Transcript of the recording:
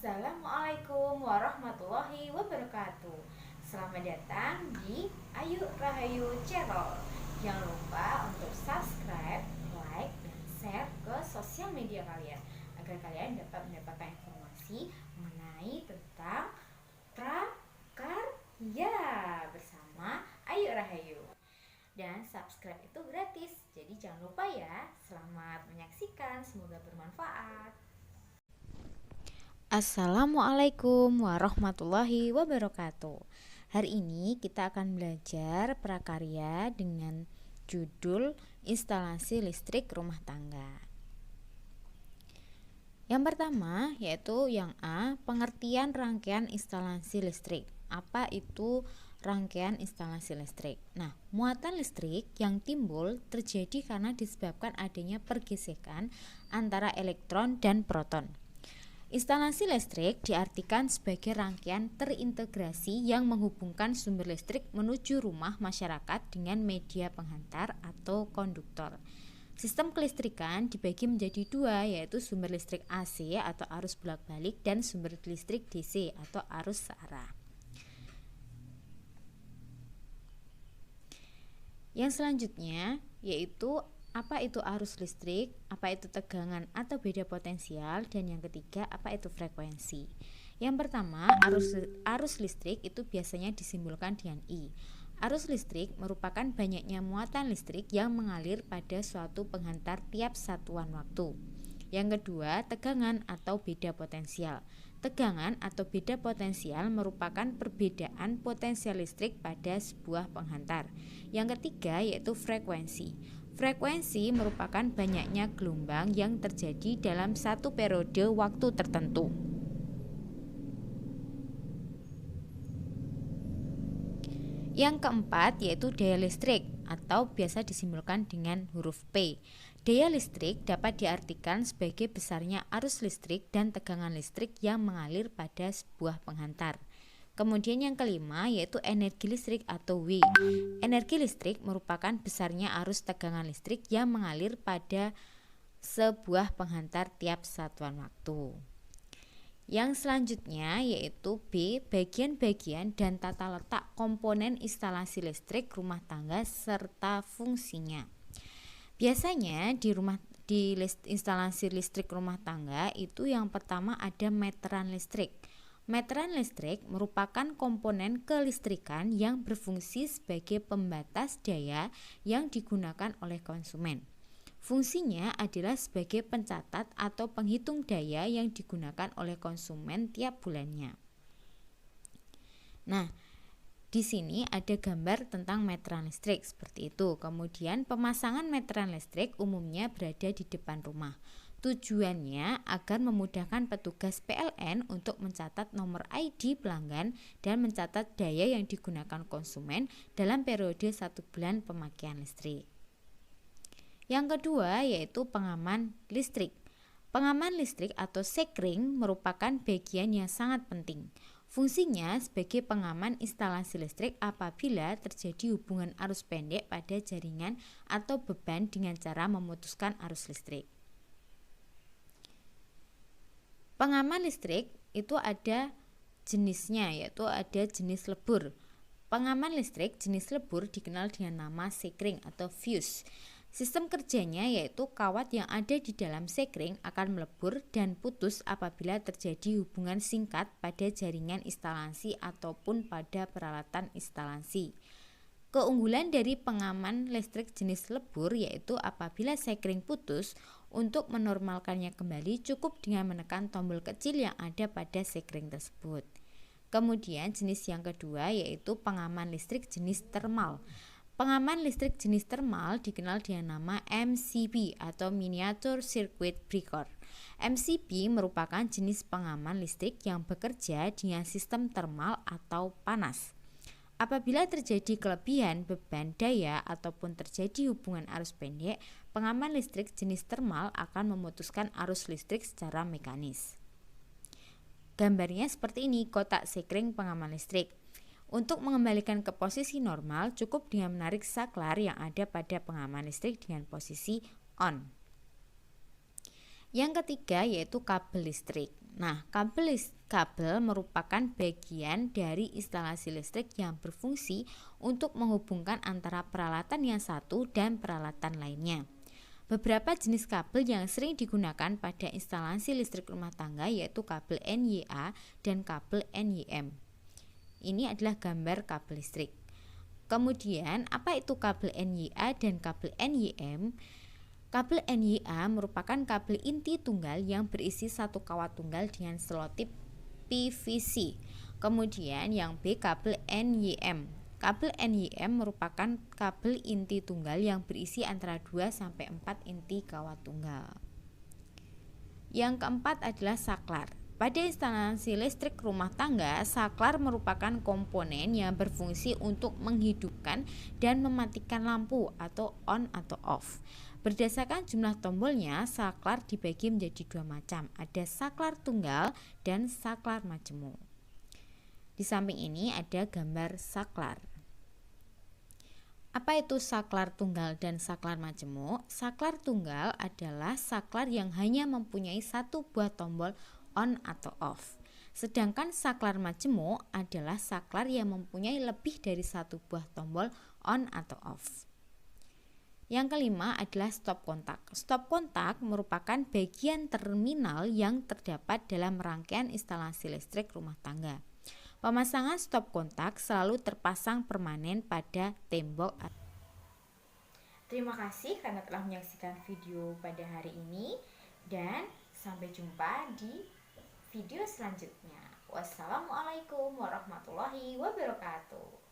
Assalamualaikum warahmatullahi wabarakatuh. Selamat datang di Ayu Rahayu Channel. Jangan lupa untuk subscribe, like, dan share ke sosial media kalian agar kalian dapat mendapatkan informasi mengenai tentang prakarya bersama Ayu Rahayu. Dan subscribe itu gratis, jadi jangan lupa ya. Selamat menyaksikan, semoga bermanfaat. Assalamualaikum warahmatullahi wabarakatuh. Hari ini kita akan belajar prakarya dengan judul instalasi listrik rumah tangga. Yang pertama yaitu yang A, pengertian rangkaian instalasi listrik. Apa itu rangkaian instalasi listrik? Nah, muatan listrik yang timbul terjadi karena disebabkan adanya pergesekan antara elektron dan proton. Instalasi listrik diartikan sebagai rangkaian terintegrasi yang menghubungkan sumber listrik menuju rumah masyarakat dengan media penghantar atau konduktor. Sistem kelistrikan dibagi menjadi dua, yaitu sumber listrik AC atau arus bolak-balik dan sumber listrik DC atau arus searah. Yang selanjutnya yaitu apa itu arus listrik, apa itu tegangan atau beda potensial, dan yang ketiga apa itu frekuensi. Yang pertama, arus listrik itu biasanya disimbolkan dengan I. Arus listrik merupakan banyaknya muatan listrik yang mengalir pada suatu penghantar tiap satuan waktu. Yang kedua, tegangan atau beda potensial. Tegangan atau beda potensial merupakan perbedaan potensial listrik pada sebuah penghantar. Yang ketiga yaitu frekuensi. Frekuensi merupakan banyaknya gelombang yang terjadi dalam satu periode waktu tertentu. Yang keempat yaitu daya listrik atau biasa disimbolkan dengan huruf P. Daya listrik dapat diartikan sebagai besarnya arus listrik dan tegangan listrik yang mengalir pada sebuah penghantar. Kemudian yang kelima yaitu energi listrik atau W. Energi listrik merupakan besarnya arus tegangan listrik yang mengalir pada sebuah penghantar tiap satuan waktu. Yang selanjutnya yaitu B, bagian-bagian dan tata letak komponen instalasi listrik rumah tangga serta fungsinya. Biasanya di instalasi listrik rumah tangga itu yang pertama ada meteran listrik. Meteran listrik merupakan komponen kelistrikan yang berfungsi sebagai pembatas daya yang digunakan oleh konsumen. Fungsinya adalah sebagai pencatat atau penghitung daya yang digunakan oleh konsumen tiap bulannya. Nah, di sini ada gambar tentang meteran listrik seperti itu. Kemudian pemasangan meteran listrik umumnya berada di depan rumah. Tujuannya agar memudahkan petugas PLN untuk mencatat nomor ID pelanggan dan mencatat daya yang digunakan konsumen dalam periode 1 bulan pemakaian listrik. Yang kedua yaitu pengaman listrik. Pengaman listrik atau sekring merupakan bagian yang sangat penting. Fungsinya sebagai pengaman instalasi listrik apabila terjadi hubungan arus pendek pada jaringan atau beban dengan cara memutuskan arus listrik. Pengaman listrik itu ada jenisnya, yaitu ada jenis lebur. Pengaman listrik jenis lebur dikenal dengan nama sekring atau fuse. Sistem kerjanya yaitu kawat yang ada di dalam sekring akan melebur dan putus apabila terjadi hubungan singkat pada jaringan instalasi ataupun pada peralatan instalasi. Keunggulan dari pengaman listrik jenis lebur yaitu apabila sekring putus, untuk menormalkannya kembali cukup dengan menekan tombol kecil yang ada pada sekring tersebut. Kemudian jenis yang kedua yaitu pengaman listrik jenis thermal. Pengaman listrik jenis thermal dikenal dengan nama MCB atau Miniature Circuit Breaker. MCB merupakan jenis pengaman listrik yang bekerja dengan sistem thermal atau panas. Apabila terjadi kelebihan beban daya ataupun terjadi hubungan arus pendek, pengaman listrik jenis thermal akan memutuskan arus listrik secara mekanis. Gambarnya seperti ini, kotak sekring pengaman listrik. Untuk mengembalikan ke posisi normal, cukup dengan menarik saklar yang ada pada pengaman listrik dengan posisi on. Yang ketiga yaitu kabel listrik. Nah, kabel Kabel merupakan bagian dari instalasi listrik yang berfungsi untuk menghubungkan antara peralatan yang satu dan peralatan lainnya. Beberapa jenis kabel yang sering digunakan pada instalasi listrik rumah tangga yaitu kabel NYA dan kabel NYM. Ini adalah gambar kabel listrik. Kemudian, apa itu kabel NYA dan kabel NYM? Kabel NYA merupakan kabel inti tunggal yang berisi satu kawat tunggal dengan selotip PVC. Kemudian yang B, kabel NYM. Kabel NYM merupakan kabel inti tunggal yang berisi antara 2 sampai 4 inti kawat tunggal. Yang keempat adalah saklar. Pada instalasi listrik rumah tangga, saklar merupakan komponen yang berfungsi untuk menghidupkan dan mematikan lampu atau on atau off. Berdasarkan jumlah tombolnya, saklar dibagi menjadi dua macam. Ada saklar tunggal dan saklar majemuk. Di samping ini ada gambar saklar. Apa itu saklar tunggal dan saklar majemuk? Saklar tunggal adalah saklar yang hanya mempunyai satu buah tombol on atau off. Sedangkan saklar majemuk adalah saklar yang mempunyai lebih dari satu buah tombol on atau off. Yang kelima adalah stop kontak. Stop kontak merupakan bagian terminal yang terdapat dalam rangkaian instalasi listrik rumah tangga. Pemasangan stop kontak selalu terpasang permanen pada tembok. Terima kasih karena telah menyaksikan video pada hari ini dan sampai jumpa di video selanjutnya. Wassalamualaikum warahmatullahi wabarakatuh.